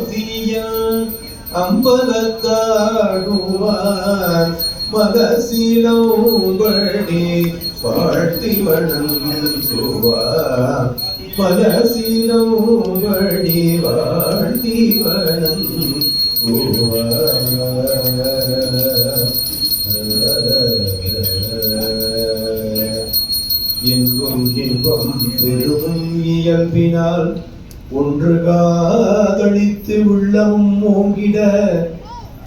ஜோதியம் அம்பலத்தாடுவார் மலசிலோபடி வாழ்த்தி வணங்குவார் மலசிலோபடி வாழ்த்தி எங்கும் இன்பம் பெருகும் இயல்பினால் ஒன்று காதளித்து உள்ளமும் ஓங்கிட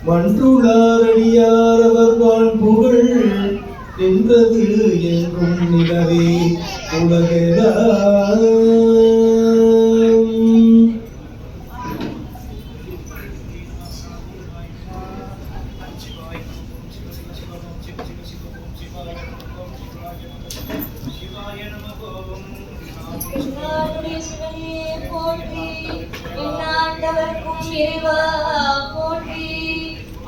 மன்றுளாரடியார் அவர் வாழ் புகழ் நின்றது எங்கும் நிலவே உலகெல்லாம். கிருஷ்ணாவுடைய சிவனே போற்றி, எண்ணாண்டவர்க்கும் இறைவா போற்றி,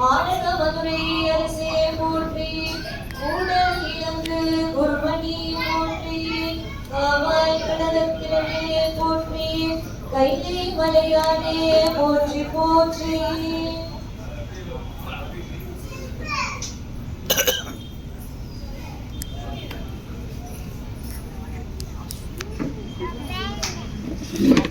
ஆனந்த மதுரை அரசே போற்றி, கூடல் இழந்து குருமணி போற்றி, காவாய் கடலத்திலே போற்றி, கைலை மலையானே போற்றி போற்றி. Yeah.